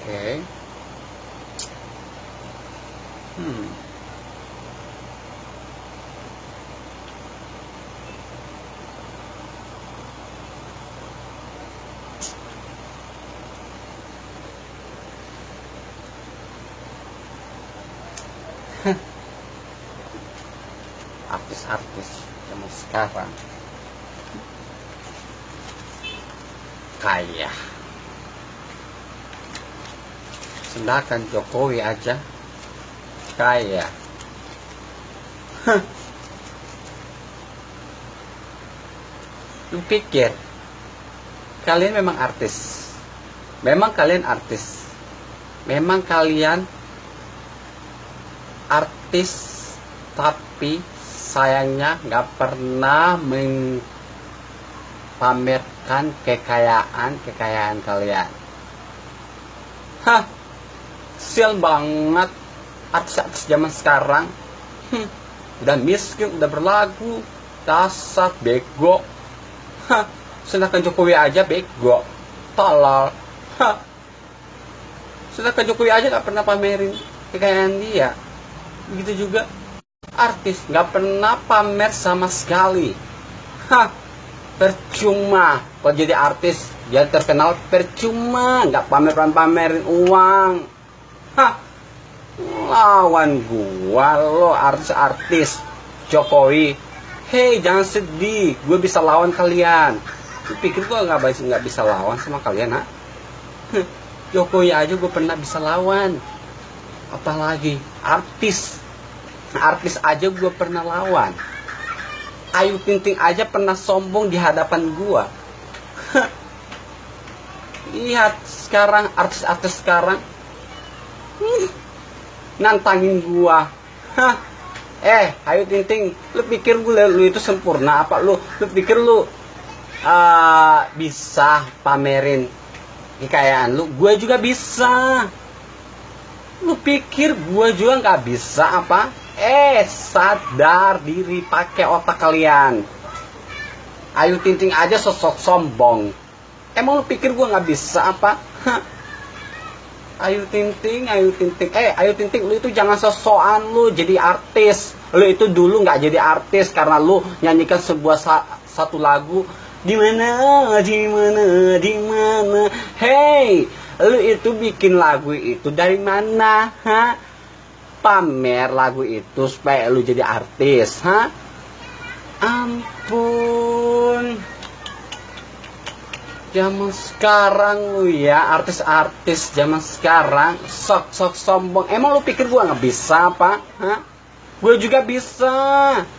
Oke. Hmm. Artis-artis zaman sekarang kaya, sedangkan Jokowi aja kaya. Lu pikir kalian memang artis? Memang kalian artis? Memang kalian artis, tapi sayangnya nggak pernah pamerkan kekayaan kalian. Hah, sial banget artis-artis zaman sekarang. Udah miskin, udah berlagu, dasar bego. Hah, sedangkan Jokowi aja bego, tolol. Hah, sedangkan Jokowi aja nggak pernah pamerin kekayaan dia. Begitu juga artis nggak pernah pamer sama sekali. Hah, percuma kalau jadi artis, jadi terkenal percuma, nggak pamerin uang. Hah, lawan gua lo artis-artis Jokowi. Hei, jangan sedih, gue bisa lawan kalian. Lu pikir gue nggak bisa lawan sama kalian, ha? Jokowi aja gue pernah bisa lawan, apalagi artis aja gue pernah lawan. Ayu Ting Ting aja pernah sombong di hadapan gue. Lihat sekarang artis-artis sekarang nantangin gue. Ayu Ting Ting, lu pikir lu itu sempurna apa? Lu pikir lu bisa pamerin kekayaan lu? Gue juga bisa. Lu pikir gue juga nggak bisa apa? Sadar diri, pakai otak kalian. Ayu Ting Ting aja sosok sombong. Emang lu pikir gue nggak bisa apa? Ayu Ting Ting, Ayu Ting Ting, lu itu jangan sosokan lu jadi artis. Lu itu dulu nggak jadi artis karena lu nyanyikan satu lagu. Di mana? Hey, lu itu bikin lagu itu dari mana? Pamer lagu itu supaya lu jadi artis, Ampun. Zaman sekarang lu ya, artis-artis zaman sekarang sok sombong. Emang lu pikir gua nggak bisa apa? Gue juga bisa.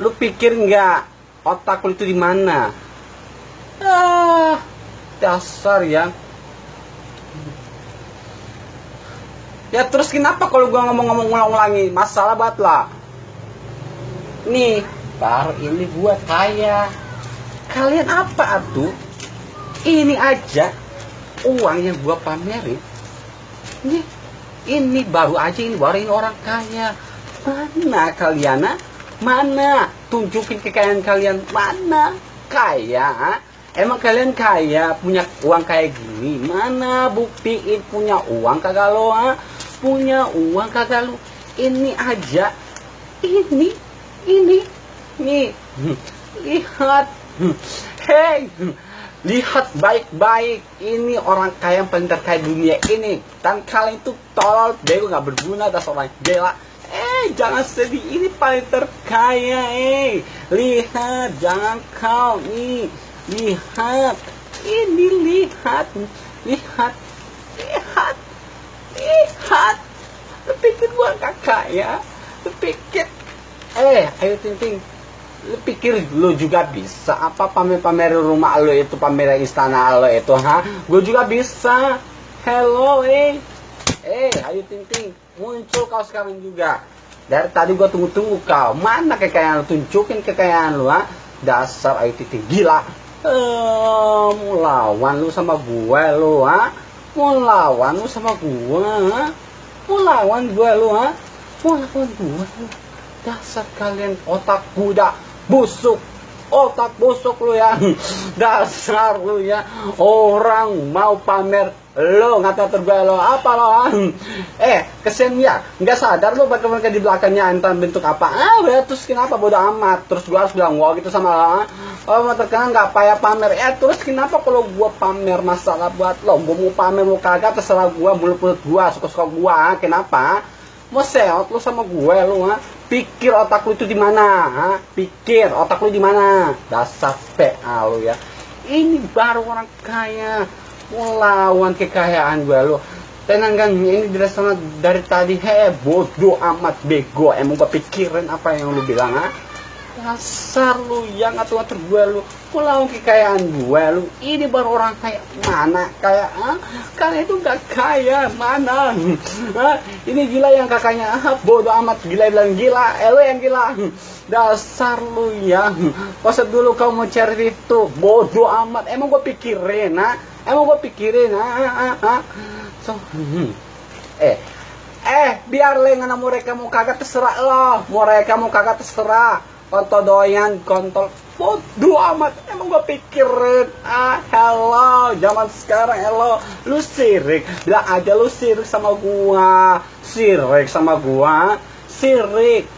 Lu pikir nggak? Otak lu itu di mana? Dasar ya. Ya terus kenapa kalau gua ngomong ngulang-ulangi? Masalah banget lah. Nih, baru ini gua kaya. Kalian apa atuh? Ini aja uang yang gua pamerin. Ini baru ini orang kaya. Mana kalian? Mana? Tunjukin kekayaan kalian. Mana? Kaya? Emang kalian kaya, punya uang kayak gini? Mana buktiin punya uang kagak lo? Punya uang kagak lo? Ini aja. Ini. Nih. Lihat. Hei. Lihat baik-baik. Ini orang kaya yang paling terkaya dunia ini. Dan kalian itu tolol, bego, gak berguna, dasar orang gila. Jangan sedih, ini paling terkaya. Lihat, jangan kau nih. Lihat, ini lihat. Lu pikir gua gak kaya? Lu pikir, Ayu Ting Ting, lu pikir lu juga bisa apa pamer rumah lu itu, pamer istana lu itu, Gue juga bisa. Hello, Ayu Ting Ting, muncul kau sekarang juga. Dari tadi gua tunggu kau. Mana kekayaan lu? Tunjukin kekayaan lu, Dasar Ayu Ting Ting gila. Mau lawan lu sama gue lu, Mau lawan lu sama gue, Mau lawan gue lu, Mau lawan gue lu. Dasar kalian otak budak busuk. otak busuk lu ya. Dasar lu ya, orang mau pamer lo ngatur gue lo apa lo. Kesian ya, nggak sadar lo bagaimana di belakangnya entar bentuk apa. Udah terus kenapa bodo amat, terus gue harus bilang wow gitu sama lo. Oh mau terkenal nggak payah pamer. Terus kenapa kalau gue pamer masalah buat lo, gue mau pamer lo kagak terserah gue, mulut gue suka-suka gue. Kenapa mau seot lo sama gue lo? Pikir otak lu itu di mana? Pikir otak lu di mana? Dasar PA lu ya. Ini baru orang kaya melawan kekayaan gue lo. Tenang kan, ini dirasa dari tadi bodoh amat bego. Emang gue pikirin apa yang lu bilang dasar lu yang ngatur-ngatur gue lu melawan kekayaan gue lu. Ini baru orang kaya mana kaya kalian itu gak kaya mana. Ini gila yang kakaknya bodoh amat, gila bilang gila. Lu yang gila. Dasar lu ya. Pas dulu kau mau cari itu bodoh amat. Emang gue pikirin so, biar lengan mereka mau kagak terserah lo. Mereka mau kagak terserah. Kontol doyan, kontol bodoh amat. Emang gue pikirin hello zaman sekarang. Hello lu sirik, bilang aja lu sirik sama gua. Sirik sama gua, sirik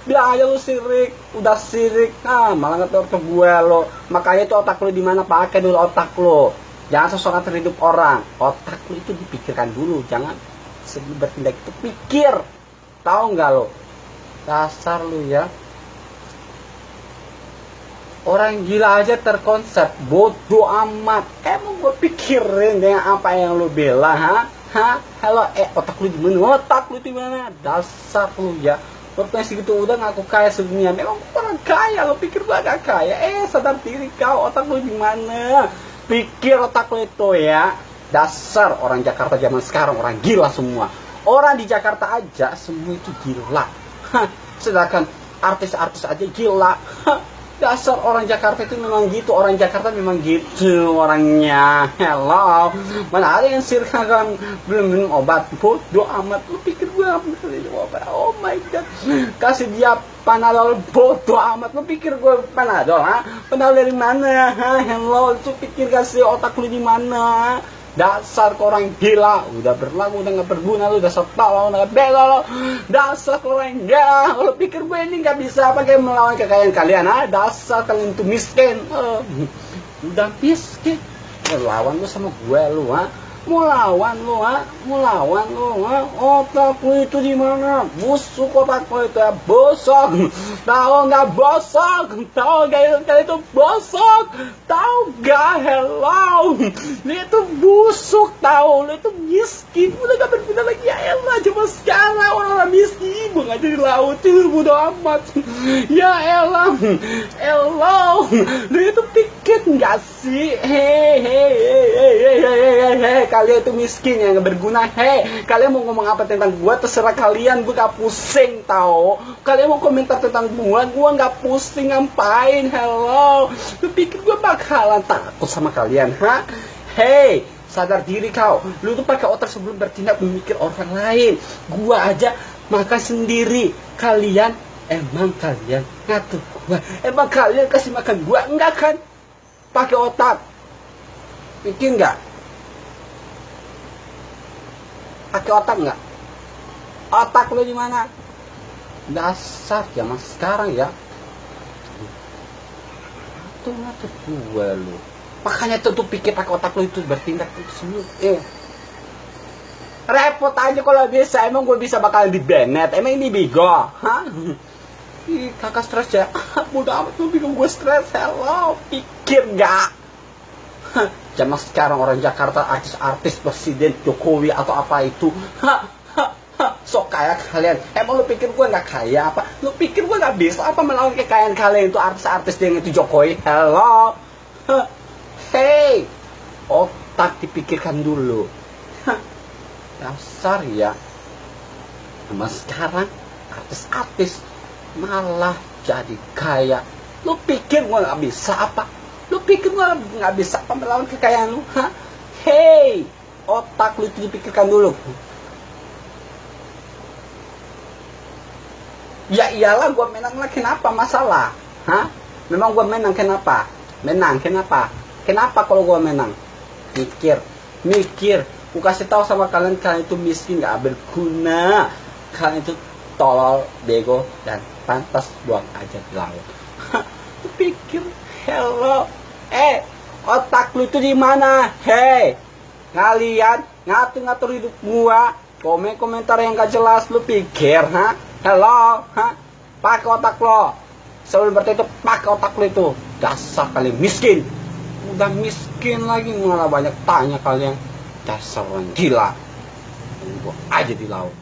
bilang aja lu sirik. Udah sirik malah ngatur ke gue lo. Makanya itu otak lu di mana, pakai dulu otak lu. Jangan sesuatu terhidup orang. Otak lu itu dipikirkan dulu. Jangan sebelum bertindak itu pikir. Tahu nggak lo? Dasar lu ya. Orang gila aja terkonsep. Bodoh amat. Emang gue pikirin dengan apa yang lu bilang Halo otak lu di mana? Otak lu di mana? Dasar lu ya. Waktu segitu udah ngaku kaya sedunia. Memang orang kaya. Lo pikir gue gak kaya? Sadar diri kau. Otak lu di mana? Pikir otak lo itu ya. Dasar orang Jakarta zaman sekarang orang gila semua. Orang di Jakarta aja semua itu gila. Sedangkan artis-artis aja gila. Dasar orang Jakarta itu memang gitu. Orang Jakarta memang gitu orangnya. Hello. Mana ada yang sirkan belum minum obat. Bodoh amat. Lu pikir gue minum obat? Oh my god. Kasih dia Panadol. Bodoh amat. Lu pikir gue Panadol? Panadol dari mana? Hello. Lu pikir kasih otak lu di mana? Dasar orang gila. Udah berlalu, udah gak berguna. Lu udah setahun, udah gak bela lo. Dasar orang gila. Lu pikir gue ini gak bisa pakai melawan kekayaan kalian? Dasar kalian itu miskin. Udah miskin. Lawan lu sama gue lu Mau lawan lu Otak lu itu di mana? Busuk otak lu itu ya. Bosok. Tahu nggak bosok? Tahu nggak kalian itu bosok? Tahu nggak? Hello. Lu itu busuk tahu. Lu itu miskin. Udah gak berguna lagi ya elah. Cuma sekarang orang miskin. Ibu nggak jadi laut. Itu bodo amat. Ya elah. Hello. Lu itu pikir nggak sih? Hei, kalian itu miskin yang gak berguna. Kalian mau ngomong apa tentang gua terserah kalian, gua gak pusing tau. Kalian mau komentar tentang gua gak pusing. Ngapain? Hello. Lu pikir gua bakalan takut sama kalian? Hei, sadar diri kau. Lu tuh pakai otak sebelum bertindak, memikir orang lain. Gua aja makan sendiri. Kalian ngatur gua? Emang kalian kasih makan gua? Enggak kan? Pakai otak. Pikir nggak? Pakai otak nggak? Otak lu di mana? Dasar zaman sekarang ya. Tuh ngatur gue lu. Makanya tuh pikir pakai otak lu itu bertindak itu semua. Repot aja kalau bisa. Emang gue bisa bakalan di banet? Emang ini bego? Kakak stres ya. Mudah amat lu bikin gue stres. Hello, pikir nggak? Zaman sekarang orang Jakarta artis-artis presiden Jokowi atau apa itu sok kaya kalian. Emang lu pikir gue nggak kaya apa? Lu pikir gue nggak bisa apa melawan kekayaan kalian itu artis-artis yang itu Jokowi? Hello. Hey, otak dipikirkan dulu. Dasar ya. Sama sekarang artis-artis malah jadi kaya. Lu pikir gue nggak bisa apa? Lu pikir gua nggak bisa apa melawan kekayaan lu? Hei, otak lu itu dipikirkan dulu. Ya iyalah gua menang lah, kenapa masalah? Memang gue menang kenapa? Kenapa kalau gue menang? Mikir. Gue kasih tahu sama kalian itu miskin, gak berguna. Kalian itu tolol, bego, dan pantas buang aja di laut. Pikir, hello, otak lu itu di mana? Hei, kalian ngatur hidup gua, komentar yang gak jelas, lu pikir, Hello, pakai otak lo. Sebelum berarti itu pakai otak lo itu. Dasar kalian miskin. Udah miskin lagi malah banyak tanya kalian. Dasar orang gila. Gua aja di laut.